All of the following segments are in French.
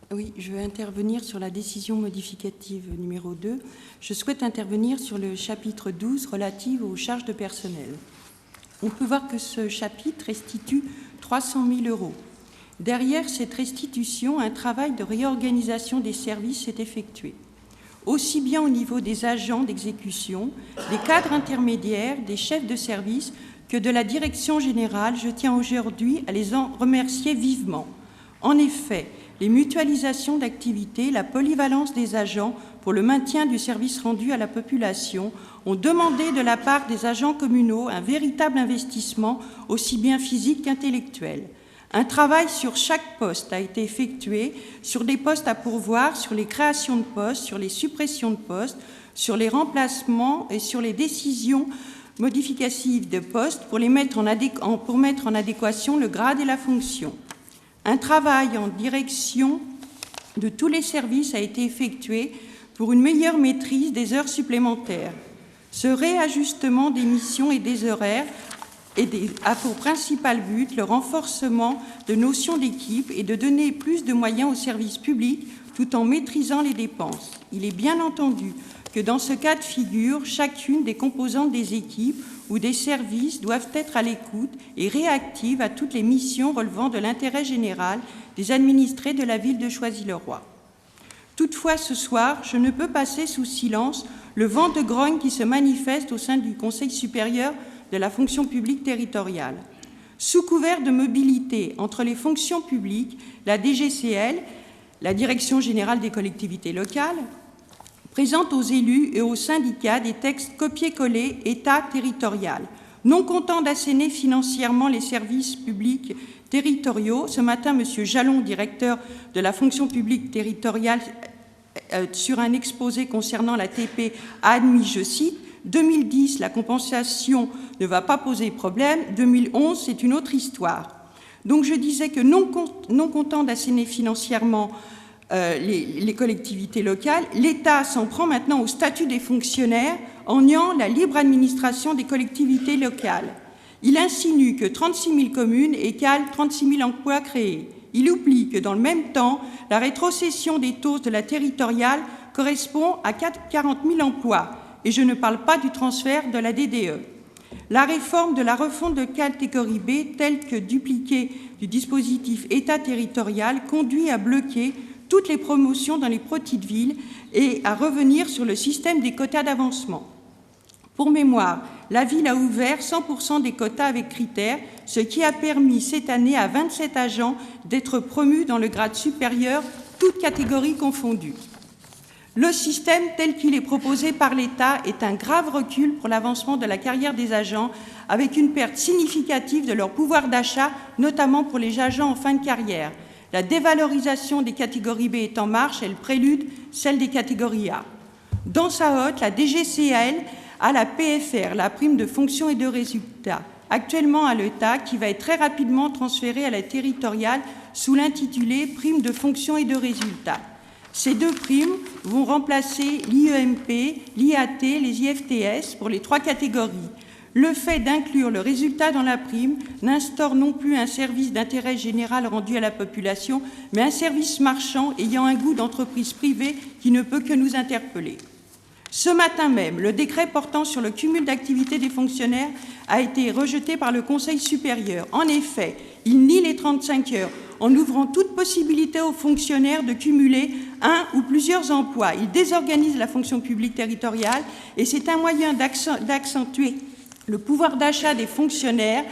Oui, je vais intervenir sur la décision modificative numéro 2. Je souhaite intervenir sur le chapitre 12 relatif aux charges de personnel. On peut voir que ce chapitre restitue 300 000 €. Derrière cette restitution, un travail de réorganisation des services s'est effectué, aussi bien au niveau des agents d'exécution, des cadres intermédiaires, des chefs de service, que de la direction générale. Je tiens aujourd'hui à les en remercier vivement. En effet, les mutualisations d'activités, la polyvalence des agents pour le maintien du service rendu à la population ont demandé de la part des agents communaux un véritable investissement, aussi bien physique qu'intellectuel. Un travail sur chaque poste a été effectué, sur des postes à pourvoir, sur les créations de postes, sur les suppressions de postes, sur les remplacements et sur les décisions modificatives de postes pour mettre en adéquation le grade et la fonction. Un travail en direction de tous les services a été effectué pour une meilleure maîtrise des heures supplémentaires. Ce réajustement des missions et des horaires a pour principal but le renforcement de notions d'équipe et de donner plus de moyens aux services publics tout en maîtrisant les dépenses. Il est bien entendu que dans ce cas de figure, chacune des composantes des équipes ou des services doivent être à l'écoute et réactives à toutes les missions relevant de l'intérêt général des administrés de la ville de Choisy-le-Roi. Toutefois, ce soir, je ne peux passer sous silence le vent de grogne qui se manifeste au sein du Conseil supérieur de la fonction publique territoriale. Sous couvert de mobilité entre les fonctions publiques, la DGCL, la Direction générale des collectivités locales, présente aux élus et aux syndicats des textes copiés-collés État territorial. Non content d'assainir financièrement les services publics territoriaux, ce matin, M. Jalon, directeur de la fonction publique territoriale, sur un exposé concernant la TP, a admis, je cite, 2010, la compensation ne va pas poser problème. 2011, c'est une autre histoire. Donc je disais que non content d'assainir financièrement les collectivités locales, l'État s'en prend maintenant au statut des fonctionnaires en niant la libre administration des collectivités locales. Il insinue que 36 000 communes égalent 36 000 emplois créés. Il oublie que dans le même temps, la rétrocession des taux de la territoriale correspond à 40 000 emplois. Et je ne parle pas du transfert de la DDE. La réforme de la refonte de catégorie B, telle que dupliquée du dispositif État territorial, conduit à bloquer toutes les promotions dans les petites villes et à revenir sur le système des quotas d'avancement. Pour mémoire, la ville a ouvert 100% des quotas avec critères, ce qui a permis cette année à 27 agents d'être promus dans le grade supérieur, toutes catégories confondues. Le système tel qu'il est proposé par l'État est un grave recul pour l'avancement de la carrière des agents, avec une perte significative de leur pouvoir d'achat, notamment pour les agents en fin de carrière. La dévalorisation des catégories B est en marche, elle prélude celle des catégories A. Dans sa hotte, la DGCL a la PFR, la prime de fonction et de résultat, actuellement à l'État, qui va être très rapidement transférée à la territoriale sous l'intitulé prime de fonction et de résultat. Ces deux primes vont remplacer l'IEMP, l'IAT, les IFTS pour les trois catégories. Le fait d'inclure le résultat dans la prime n'instaure non plus un service d'intérêt général rendu à la population, mais un service marchand ayant un goût d'entreprise privée qui ne peut que nous interpeller. Ce matin même, le décret portant sur le cumul d'activités des fonctionnaires a été rejeté par le Conseil supérieur. En effet, il nie les 35 heures en ouvrant toute possibilité aux fonctionnaires de cumuler un ou plusieurs emplois. Il désorganise la fonction publique territoriale et c'est un moyen d'accentuer le pouvoir d'achat des fonctionnaires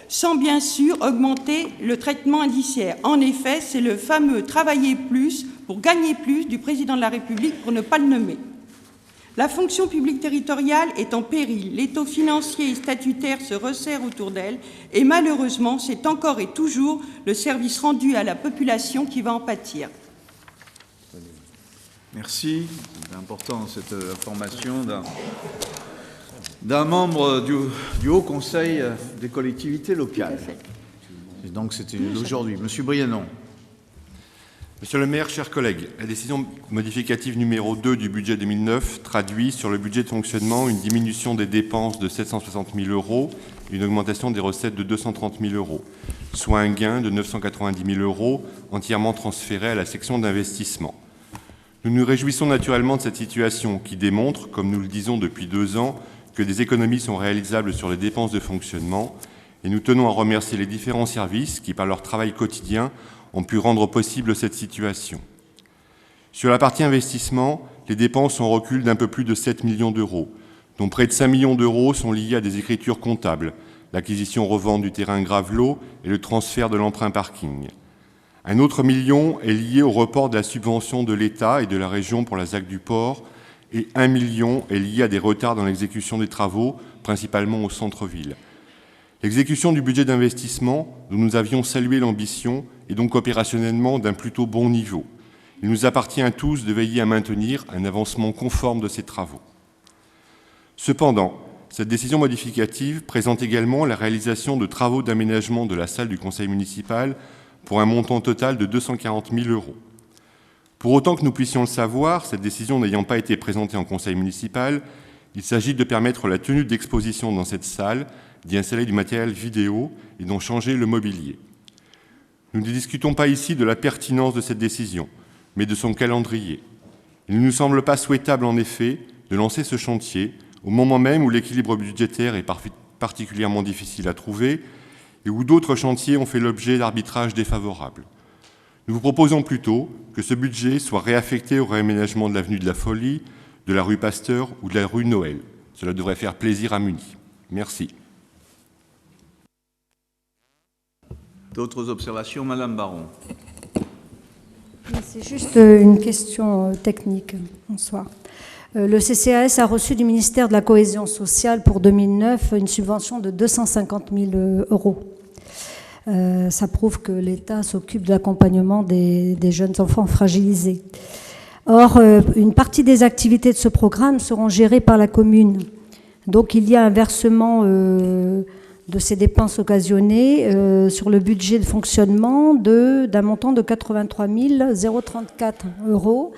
sans bien sûr augmenter le traitement indiciaire. En effet, c'est le fameux « travailler plus pour gagner plus » du président de la République pour ne pas le nommer. La fonction publique territoriale est en péril, l'étau financier et statutaire se resserre autour d'elle et malheureusement, c'est encore et toujours le service rendu à la population qui va en pâtir. Merci. C'est important cette information d'un membre du Haut Conseil des collectivités locales. Et donc c'était aujourd'hui. Monsieur Brianon. Monsieur le maire, chers collègues, la décision modificative numéro 2 du budget 2009 traduit sur le budget de fonctionnement une diminution des dépenses de 760 000 €, une augmentation des recettes de 230 000 €. soit un gain de 990 000 € entièrement transféré à la section d'investissement. Nous nous réjouissons naturellement de cette situation qui démontre, comme nous le disons depuis 2 ans, que des économies sont réalisables sur les dépenses de fonctionnement, et nous tenons à remercier les différents services qui, par leur travail quotidien, ont pu rendre possible cette situation. Sur la partie investissement, les dépenses ont recul d'un peu plus de 7 millions d'euros, dont près de 5 millions d'euros sont liés à des écritures comptables, l'acquisition-revente du terrain Gravelot et le transfert de l'emprunt parking. Un autre million est lié au report de la subvention de l'État et de la région pour la ZAC du port, et 1 million est lié à des retards dans l'exécution des travaux, principalement au centre-ville. L'exécution du budget d'investissement, dont nous avions salué l'ambition, est donc opérationnellement d'un plutôt bon niveau. Il nous appartient à tous de veiller à maintenir un avancement conforme de ces travaux. Cependant, cette décision modificative présente également la réalisation de travaux d'aménagement de la salle du conseil municipal pour un montant total de 240 000 €. Pour autant que nous puissions le savoir, cette décision n'ayant pas été présentée en conseil municipal, il s'agit de permettre la tenue d'expositions dans cette salle, d'y installer du matériel vidéo et d'en changer le mobilier. Nous ne discutons pas ici de la pertinence de cette décision, mais de son calendrier. Il ne nous semble pas souhaitable, en effet, de lancer ce chantier au moment même où l'équilibre budgétaire est particulièrement difficile à trouver et où d'autres chantiers ont fait l'objet d'arbitrages défavorables. Nous vous proposons plutôt que ce budget soit réaffecté au réaménagement de l'avenue de la Folie, de la rue Pasteur ou de la rue Noël. Cela devrait faire plaisir à Muni. Merci. D'autres observations, Madame Baron. C'est juste une question technique. Bonsoir. Le CCAS a reçu du ministère de la Cohésion sociale pour 2009 une subvention de 250 000 €. Ça prouve que l'État s'occupe de l'accompagnement des jeunes enfants fragilisés. Or, une partie des activités de ce programme seront gérées par la commune. Donc, il y a un versement de ces dépenses occasionnées sur le budget de fonctionnement d'un montant de 83 034 €.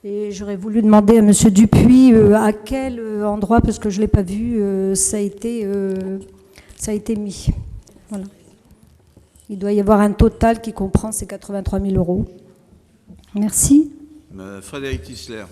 Et j'aurais voulu demander à M. Dupuis à quel endroit, parce que je ne l'ai pas vu, ça a été mis. Voilà. Il doit y avoir un total qui comprend ces 83 000 €. Merci. Frédéric Tissler.